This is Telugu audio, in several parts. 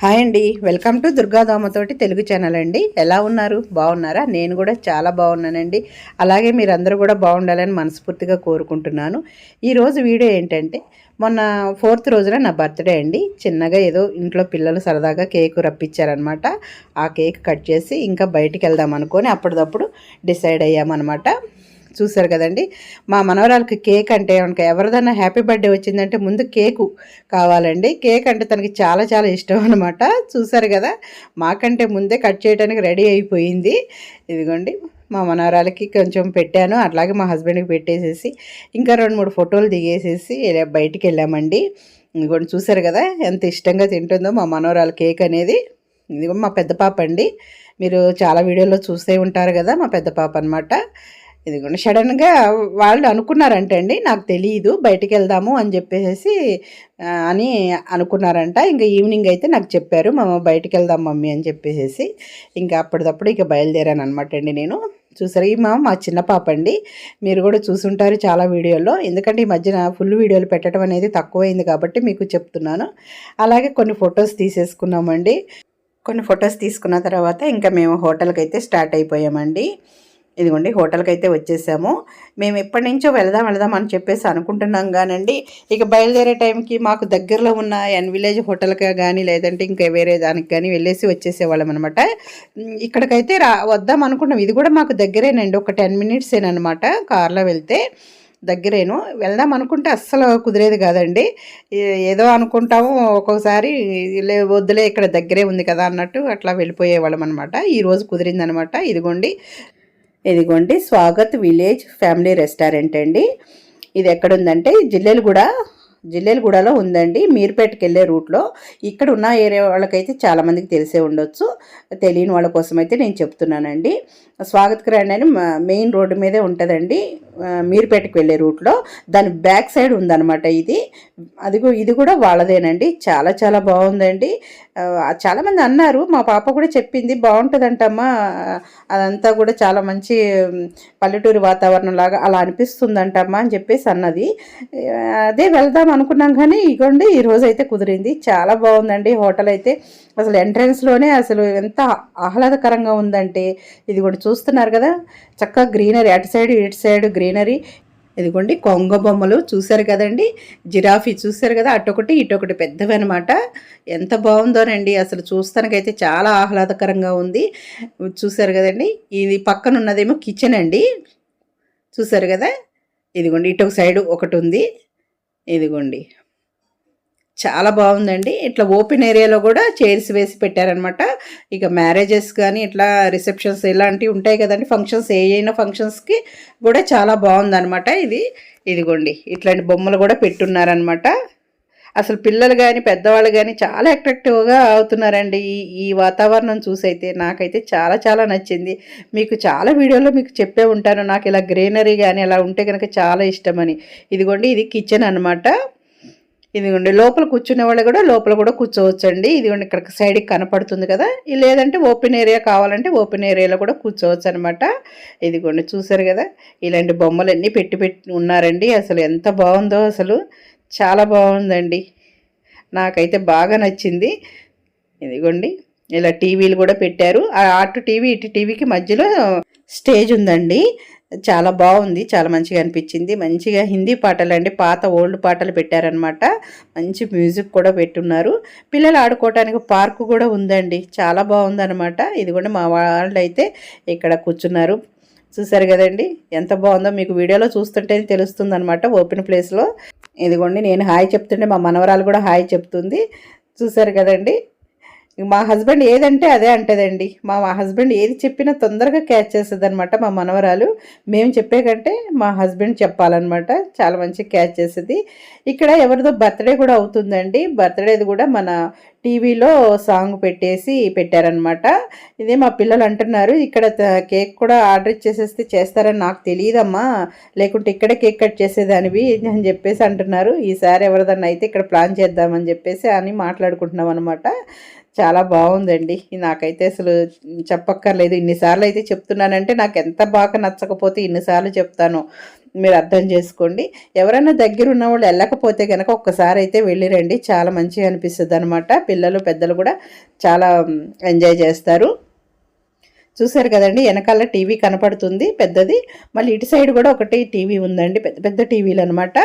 హాయ్ అండి, వెల్కమ్ టు దుర్గాదామతోటి తెలుగు ఛానల్ అండి. ఎలా ఉన్నారు? బాగున్నారా? నేను కూడా చాలా బాగున్నానండి. అలాగే మీరందరూ కూడా బాగుండాలని మనస్ఫూర్తిగా కోరుకుంటున్నాను. ఈరోజు వీడియో ఏంటంటే, మొన్న 4th రోజున నా బర్త్డే అండి. చిన్నగా ఏదో ఇంట్లో పిల్లలు సరదాగా కేక్ రప్పించారనమాట. ఆ కేక్ కట్ చేసి ఇంకా బయటికి వెళ్దాం అనుకొని అప్పటిదప్పుడు డిసైడ్ అయ్యామన్నమాట. చూసారు కదండి, మా మనవరాలకి కేక్ అంటే ఎవరిదన్నా హ్యాపీ బర్త్డే వచ్చిందంటే ముందు కేకు కావాలండి. కేక్ అంటే తనకి చాలా చాలా ఇష్టం అనమాట. చూసారు కదా, మాకంటే ముందే కట్ చేయడానికి రెడీ అయిపోయింది. ఇదిగోండి, మా మనవరాలకి కొంచెం పెట్టాను, అట్లాగే మా హస్బెండ్కి పెట్టేసేసి ఇంకా 2-3 ఫోటోలు దిగేసేసి బయటికి వెళ్ళామండి. ఇదిగోండి, చూసారు కదా ఎంత ఇష్టంగా తింటుందో మా మనవరాలు కేక్ అనేది. ఇదిగో మా పెద్ద పాప అండి, మీరు చాలా వీడియోలో చూసే ఉంటారు కదా, మా పెద్ద పాప అనమాట. ఇదిగోండి, సడన్గా వాళ్ళు అనుకున్నారంట అండి, నాకు తెలియదు, బయటికి వెళ్దాము అని చెప్పేసి అని అనుకున్నారంట. ఇంకా ఈవినింగ్ అయితే నాకు చెప్పారు, బయటికి వెళ్దాం మమ్మీ అని చెప్పేసి. ఇంకా అప్పటిదప్పుడు ఇక బయలుదేరాను అనమాట అండి నేను. చూసారు, ఈ మా చిన్న పాప అండి, మీరు కూడా చూసుంటారు చాలా వీడియోలో. ఎందుకంటే ఈ మధ్యన ఫుల్ వీడియోలు పెట్టడం అనేది తక్కువైంది కాబట్టి మీకు చెప్తున్నాను. అలాగే కొన్ని ఫొటోస్ తీసేసుకున్నామండి. కొన్ని ఫొటోస్ తీసుకున్న తర్వాత ఇంకా మేము హోటల్కి అయితే స్టార్ట్ అయిపోయామండి. ఇదిగోండి, హోటల్కి అయితే వచ్చేసాము. మేము ఎప్పటి నుంచో వెళదాం అని చెప్పేసి అనుకుంటున్నాం కానండి, ఇక బయలుదేరే టైంకి మాకు దగ్గరలో ఉన్న విలేజ్ హోటల్కి కానీ లేదంటే ఇంకా వేరే దానికి కానీ వెళ్ళేసి వచ్చేసేవాళ్ళం అనమాట. ఇక్కడికైతే వద్దాం అనుకున్నాం. ఇది కూడా మాకు దగ్గరేనండి, ఒక 10 మినిట్సేనమాట కార్లో వెళ్తే. దగ్గరేను, వెళ్దాం అనుకుంటే అస్సలు కుదిరేది కాదండి. ఏదో అనుకుంటాము ఒక్కొక్కసారి, వద్దులే ఇక్కడ దగ్గరే ఉంది కదా అన్నట్టు అట్లా వెళ్ళిపోయేవాళ్ళం అనమాట. ఈరోజు కుదిరిందనమాట. ఇదిగోండి స్వాగత్ విలేజ్ ఫ్యామిలీ రెస్టారెంట్ అండి. ఇది ఎక్కడుందంటే జిల్లెలగూడలో ఉందండి, మీర్పేటకి వెళ్ళే రూట్లో. ఇక్కడ ఉన్న ఏరియా వాళ్ళకైతే చాలామందికి తెలిసే ఉండొచ్చు, తెలియని వాళ్ళ కోసం అయితే నేను చెప్తున్నానండి. స్వాగత్ గ్రాండ్ అని మెయిన్ రోడ్డు మీదే ఉంటుందండి, మీర్పేటకి వెళ్ళే రూట్లో. దాని బ్యాక్ సైడ్ ఉందన్నమాట ఇది కూడా వాళ్ళదేనండి. చాలా చాలా బాగుందండి. చాలామంది అన్నారు, మా పాప కూడా చెప్పింది బాగుంటుందంటమ్మా, అదంతా కూడా చాలా మంచి పల్లెటూరి వాతావరణం లాగా అలా అనిపిస్తుందంటమ్మా అని చెప్పేసి అన్నది. అదే వెళ్దాం అనుకున్నాం కానీ ఇగోండి ఈరోజు అయితే కుదిరింది. చాలా బాగుందండి హోటల్ అయితే. అసలు ఎంట్రన్స్లోనే అసలు ఎంత ఆహ్లాదకరంగా ఉందంటే, ఇది కూడా చూస్తున్నారు కదా, చక్కగా గ్రీనరీ, అటు సైడ్ ఇటు సైడ్ గ్రీనరీ. ఇదిగోండి కొంగ బొమ్మలు చూశారు కదండి, జిరాఫీ చూశారు కదా, అటొకటి ఇటొకటి పెద్దవి అనమాట. ఎంత బాగుందోనండి, అసలు చూస్తానికైతే చాలా ఆహ్లాదకరంగా ఉంది. చూశారు కదండి, ఇది పక్కన ఉన్నదేమో కిచెన్ అండి. చూశారు కదా, ఇదిగోండి ఇటొక సైడు ఒకటి ఉంది. ఇదిగోండి చాలా బాగుందండి. ఇట్లా ఓపెన్ ఏరియాలో కూడా చైర్స్ వేసి పెట్టారనమాట. ఇక మ్యారేజెస్ కానీ ఇట్లా రిసెప్షన్స్ ఇలాంటివి ఉంటాయి కదండి, ఫంక్షన్స్, అయినా ఫంక్షన్స్కి కూడా చాలా బాగుందనమాట. ఇదిగోండి ఇట్లాంటి బొమ్మలు కూడా పెట్టున్నారనమాట. అసలు పిల్లలు కానీ పెద్దవాళ్ళు కానీ చాలా అట్రాక్టివ్గా అవుతున్నారండి ఈ వాతావరణం చూసైతే. నాకైతే చాలా చాలా నచ్చింది. మీకు చాలా వీడియోలో మీకు చెప్పే ఉంటాను, నాకు ఇలా గ్రీనరీ కానీ అలా ఉంటే కనుక చాలా ఇష్టమని. ఇదిగోండి ఇది కిచెన్ అనమాట. ఇదిగోండి లోపల కూర్చునే వాళ్ళు కూడా లోపల కూడా కూర్చోవచ్చండి. ఇదిగోండి ఇక్కడ సైడ్కి కనపడుతుంది కదా, లేదంటే ఓపెన్ ఏరియా కావాలంటే ఓపెన్ ఏరియాలో కూడా కూర్చోవచ్చు అనమాట. ఇదిగోండి చూసారు కదా, ఇలాంటి బొమ్మలు అన్నీ పెట్టి ఉన్నారండి. అసలు ఎంత బాగుందో, అసలు చాలా బాగుందండి, నాకైతే బాగా నచ్చింది. ఇదిగోండి ఇలా టీవీలు కూడా పెట్టారు, అటు టీవీ ఇటు టీవీకి మధ్యలో స్టేజ్ ఉందండి. చాలా బాగుంది, చాలా మంచిగా అనిపించింది. మంచిగా హిందీ పాటలు అండి, పాత ఓల్డ్ పాటలు పెట్టారనమాట. మంచి మ్యూజిక్ కూడా పెట్టున్నారు. పిల్లలు ఆడుకోవటానికి పార్కు కూడా ఉందండి, చాలా బాగుందనమాట. ఇదిగోండి మా వాళ్ళు అయితే ఇక్కడ కూర్చున్నారు. చూసారు కదండి ఎంత బాగుందో, మీకు వీడియోలో చూస్తుంటేనే తెలుస్తుంది అనమాట ఓపెన్ ప్లేస్లో. ఇదిగోండి నేను హాయ్ చెప్తుంటే మా మనవరాలు కూడా హాయ్ చెప్తుంది. చూసారు కదండి, మా హస్బెండ్ ఏదంటే అదే అంటదండి. మా హస్బెండ్ ఏది చెప్పినా తొందరగా క్యాచ్ చేస్తుంది అనమాట మా మనవరాలు. మేము చెప్పే కంటే మా హస్బెండ్ చెప్పాలన్నమాట, చాలా మంచిగా క్యాచ్ చేస్తుంది. ఇక్కడ ఎవరిదో బర్త్డే కూడా అవుతుందండి. బర్త్డేది కూడా మన టీవీలో సాంగ్ పెట్టారనమాట. ఇదే మా పిల్లలు అంటున్నారు, ఇక్కడ కేక్ కూడా ఆర్డర్ ఇచ్చేసేస్తే చేస్తారని నాకు తెలియదమ్మా, లేకుంటే ఇక్కడే కేక్ కట్ చేసేదానివి అని చెప్పేసి అంటున్నారు. ఈసారి ఎవరిదన్నా అయితే ఇక్కడ ప్లాన్ చేద్దామని చెప్పేసి అని మాట్లాడుకుంటున్నాం అనమాట. చాలా బాగుందండి, నాకైతే అసలు చెప్పక్కర్లేదు. ఇన్నిసార్లు అయితే చెప్తున్నానంటే నాకు ఎంత బాగా నచ్చకపోతే ఇన్నిసార్లు చెప్తాను. మీరు అర్థం చేసుకోండి. ఎవరైనా దగ్గర ఉన్న వాళ్ళు వెళ్ళకపోతే కనుక ఒక్కసారి అయితే వెళ్ళిరండి, చాలా మంచిగా అనిపిస్తుంది అనమాట. పిల్లలు పెద్దలు కూడా చాలా ఎంజాయ్ చేస్తారు. చూసారు కదండి, వెనకాల టీవీ కనపడుతుంది పెద్దది. మళ్ళీ ఇటు సైడ్ కూడా ఒకటి టీవీ ఉందండి, పెద్ద పెద్ద టీవీలు అనమాట.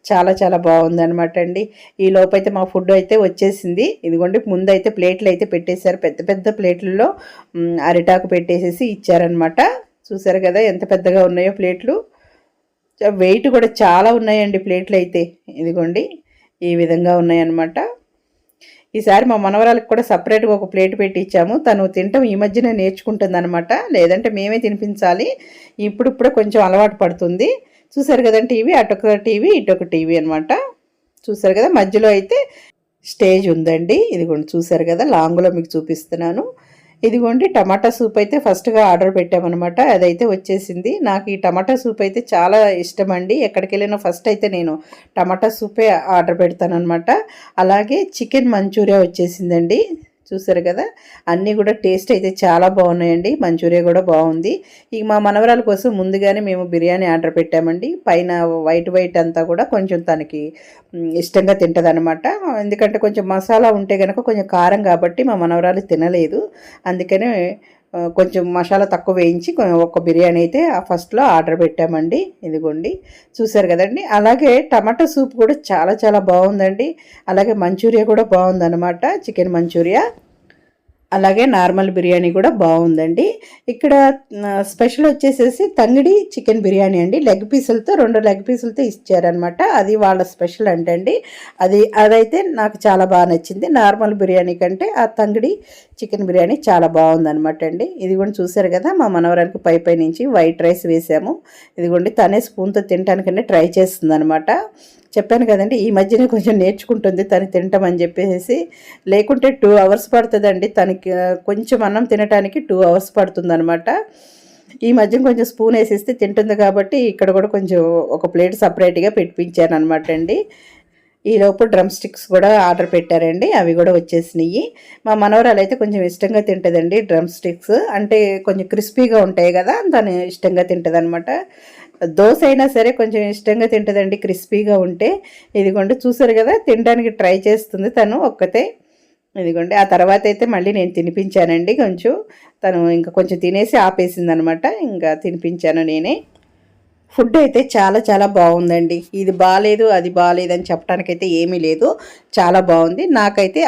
చాలా చాలా బాగుంది అనమాట అండి. ఈ లోపైతే మా ఫుడ్ అయితే వచ్చేసింది. ఇదిగోండి ముందు అయితే ప్లేట్లు అయితే పెట్టేశారు, పెద్ద పెద్ద ప్లేట్లలో అరిటాకు పెట్టేసేసి ఇచ్చారనమాట. చూసారు కదా ఎంత పెద్దగా ఉన్నాయో ప్లేట్లు. వెయిట్ కూడా చాలా ఉన్నాయండి ప్లేట్లు అయితే. ఇదిగోండి ఈ విధంగా ఉన్నాయన్నమాట. ఈసారి మా మనవరాలకు కూడా సపరేట్గా ఒక ప్లేట్ పెట్టి ఇచ్చాము. తను తినటం ఈ మధ్యనే నేర్చుకుంటుంది అనమాట, లేదంటే మేమే తినిపించాలి. ఇప్పుడిప్పుడే కొంచెం అలవాటు పడుతుంది. చూసారు కదండి టీవీ, అటొక టీవీ ఇటొక టీవీ అనమాట. చూసారు కదా మధ్యలో అయితే స్టేజ్ ఉందండి. ఇదిగోండి చూసారు కదా, లాంగ్లో మీకు చూపిస్తున్నాను. ఇదిగోండి టమాటా సూప్ అయితే ఫస్ట్గా ఆర్డర్ పెట్టామన్నమాట, అదైతే వచ్చేసింది. నాకు ఈ టమాటా సూప్ అయితే చాలా ఇష్టం అండి. ఎక్కడికి వెళ్ళినా ఫస్ట్ అయితే నేను టమాటా సూపే ఆర్డర్ పెడతానమాట. అలాగే చికెన్ మంచూరియా వచ్చేసిందండి. చూసారు కదా, అన్నీ కూడా టేస్ట్ అయితే చాలా బాగున్నాయండి. మంచూరియా కూడా బాగుంది. ఇక మా మనవరాల కోసం ముందుగానే మేము బిర్యానీ ఆర్డర్ పెట్టామండి. పైన వైట్ వైట్ అంతా కూడా కొంచెం తనకి ఇష్టంగా తింటుంది అనమాట. ఎందుకంటే కొంచెం మసాలా ఉంటే కనుక కొంచెం కారం కాబట్టి మా మనవరాలు తినలేదు. అందుకనే కొంచెం మసాలా తక్కువ వేయించి ఒక బిర్యానీ అయితే ఫస్ట్లో ఆర్డర్ పెట్టామండి. ఇదిగోండి చూసారు కదండి. అలాగే టమాటా సూప్ కూడా చాలా చాలా బాగుందండి. అలాగే మంచూరియా కూడా బాగుందన్నమాట, చికెన్ మంచూరియా. అలాగే నార్మల్ బిర్యానీ కూడా బాగుందండి. ఇక్కడ స్పెషల్ వచ్చేసేసి తంగిడి చికెన్ బిర్యానీ అండి. లెగ్ పీసులతో 2 లెగ్ పీసులతో ఇచ్చారనమాట. అది వాళ్ళ స్పెషల్ అంటండి. అదైతే నాకు చాలా బాగా నచ్చింది. నార్మల్ బిర్యానీ కంటే ఆ తంగిడి చికెన్ బిర్యానీ చాలా బాగుందనమాట అండి. ఇది కూడా చూసారు కదా, మా మనవరానికి పై నుంచి వైట్ రైస్ వేసాము. ఇదిగోండి తనే స్పూన్తో తినడానికనే ట్రై చేస్తుంది అనమాట. చెప్పాను కదండి, ఈ మధ్యనే కొంచెం నేర్చుకుంటుంది తను తింటామని చెప్పేసి. లేకుంటే 2 అవర్స్ పడుతుందండి తనకి కొంచెం అన్నం తినడానికి 2 అవర్స్ పడుతుంది అనమాట. ఈ మధ్య కొంచెం స్పూన్ వేసేస్తే తింటుంది కాబట్టి ఇక్కడ కూడా కొంచెం ఒక ప్లేట్ సపరేట్గా పెట్టించాను అనమాట అండి. ఈలోపు డ్రమ్ స్టిక్స్ కూడా ఆర్డర్ పెట్టారండి, అవి కూడా వచ్చేసినాయి. మా మనవరాలు అయితే కొంచెం ఇష్టంగా తింటుందండి డ్రమ్ స్టిక్స్, అంటే కొంచెం క్రిస్పీగా ఉంటాయి కదా, తను ఇష్టంగా తింటుంది అనమాట. దోశ అయినా సరే కొంచెం ఇష్టంగా తింటుందండి క్రిస్పీగా ఉంటే. ఇదిగోండి చూసారు కదా, తినడానికి ట్రై చేస్తుంది తను ఒక్కతే. ఇదిగోండి ఆ తర్వాత అయితే మళ్ళీ నేను తినిపించానండి. కొంచెం తను ఇంకా కొంచెం తినేసి ఆపేసింది అనమాట, ఇంకా తినిపించాను నేనే. ఫుడ్ అయితే చాలా చాలా బాగుందండి. ఇది బాగాలేదు అది బాగాలేదు అని చెప్పడానికైతే ఏమీ లేదు, చాలా బాగుంది. నాకైతే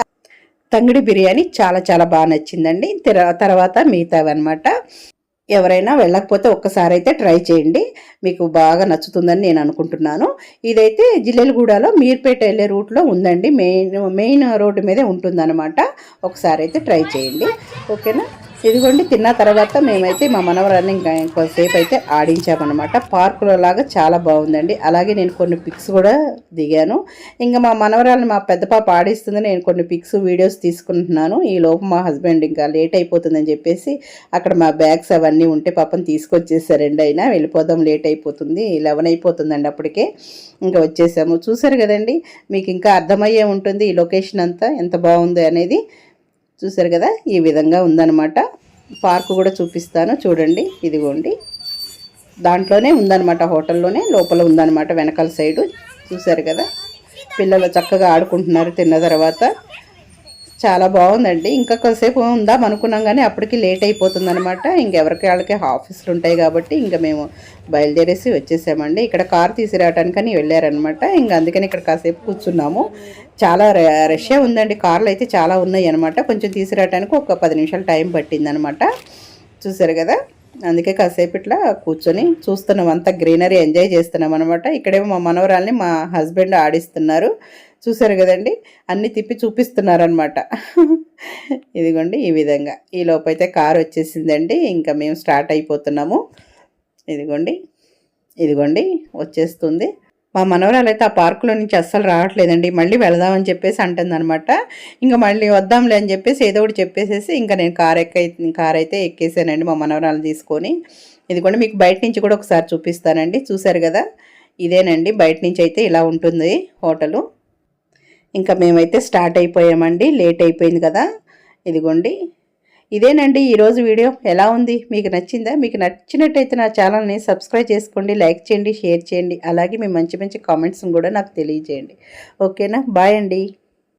తంగిడి బిర్యానీ చాలా చాలా బాగా నచ్చిందండి. తర్వాత మిగతావి అనమాట. ఎవరైనా వెళ్ళకపోతే ఒక్కసారి అయితే ట్రై చేయండి, మీకు బాగా నచ్చుతుందని నేను అనుకుంటున్నాను. ఇదైతే జిల్లెలగూడలో మీర్పేట వెళ్ళే రూట్లో ఉందండి, మెయిన్ రోడ్డు మీదే ఉంటుందన్నమాట. ఒకసారి అయితే ట్రై చేయండి, ఓకేనా. ఇదిగోండి తిన్న తర్వాత మేమైతే మా మనవరాన్ని ఇంకా ఇంకొంతసేపు అయితే ఆడించామన్నమాట. పార్కులో లాగా చాలా బాగుందండి. అలాగే నేను కొన్ని పిక్స్ కూడా దిగాను. ఇంకా మా మనవరాలను మా పెద్ద పాప ఆడిస్తుంది, నేను కొన్ని పిక్స్ వీడియోస్ తీసుకుంటున్నాను. ఈ లోపు మా హస్బెండ్ ఇంకా లేట్ అయిపోతుందని చెప్పేసి అక్కడ మా బ్యాగ్స్ అవన్నీ ఉంటే పాపం తీసుకొచ్చేసారండి. అయినా వెళ్ళిపోదాం లేట్ అయిపోతుంది, 11 అయిపోతుందండి అప్పటికే. ఇంకా వచ్చేసాము. చూసారు కదండి, మీకు ఇంకా అర్థమయ్యే ఉంటుంది ఈ లొకేషన్ అంతా ఎంత బాగుంది అనేది. చూసారు కదా, ఈ విధంగా ఉందన్నమాట. పార్కు కూడా చూపిస్తాను చూడండి. ఇదిగోండి దాంట్లోనే ఉందన్నమాట, హోటల్లోనే లోపల ఉందన్నమాట వెనకాల సైడు. చూసారు కదా, పిల్లలు చక్కగా ఆడుకుంటున్నారు తిన్న తర్వాత. చాలా బాగుందండి. ఇంకా కొద్దిసేపు ఉందాం అనుకున్నాం కానీ అప్పటికి లేట్ అయిపోతుందనమాట. ఇంకెవరికి వాళ్ళకి ఆఫీసులు ఉంటాయి కాబట్టి ఇంకా మేము బయలుదేరేసి వచ్చేసామండి. ఇక్కడ కారు తీసుకురావడానికని వెళ్ళారనమాట. ఇంకా అందుకని ఇక్కడ కాసేపు కూర్చున్నాము. చాలా రష్గా ఉందండి, కార్లు అయితే చాలా ఉన్నాయి అనమాట. కొంచెం తీసుకురావడానికి ఒక 10 నిమిషాలు టైం పట్టిందనమాట. చూసారు కదా, అందుకే కాసేపు ఇట్లా కూర్చొని చూస్తున్నాం, అంతా గ్రీనరీ ఎంజాయ్ చేస్తున్నాం అనమాట. ఇక్కడేమో మా మనవరాల్ని మా హస్బెండ్ ఆడిస్తున్నారు. చూసారు కదండి, అన్నీ తిప్పి చూపిస్తున్నారనమాట. ఇదిగోండి ఈ విధంగా. ఈ లోపైతే కారు వచ్చేసిందండి, ఇంకా మేము స్టార్ట్ అయిపోతున్నాము. ఇదిగోండి వచ్చేస్తుంది. మా మనవరాలు అయితే ఆ పార్కులో నుంచి అస్సలు రావట్లేదండి. మళ్ళీ వెళదామని చెప్పేసి అంటుందన్నమాట. ఇంకా మళ్ళీ వద్దాంలే అని చెప్పేసి ఏదో ఒకటి చెప్పేసేసి ఇంకా నేను కార్ అయితే ఎక్కేసానండి మా మనవరాలు తీసుకొని. ఇదిగోండి మీకు బయట నుంచి కూడా ఒకసారి చూపిస్తానండి. చూసారు కదా, ఇదేనండి బయట నుంచి అయితే ఇలా ఉంటుంది హోటలు. ఇంకా మేమైతే స్టార్ట్ అయిపోయామండి, లేట్ అయిపోయింది కదా. ఇదిగోండి ఇదేనండి ఈరోజు వీడియో. ఎలా ఉంది, మీకు నచ్చిందా? మీకు నచ్చినట్టయితే నా ఛానల్ని సబ్స్క్రైబ్ చేసుకోండి, లైక్ చేయండి, షేర్ చేయండి. అలాగే మీ మంచి మంచి కామెంట్స్ని కూడా నాకు తెలియజేయండి. ఓకేనా? బాయ్ అండి.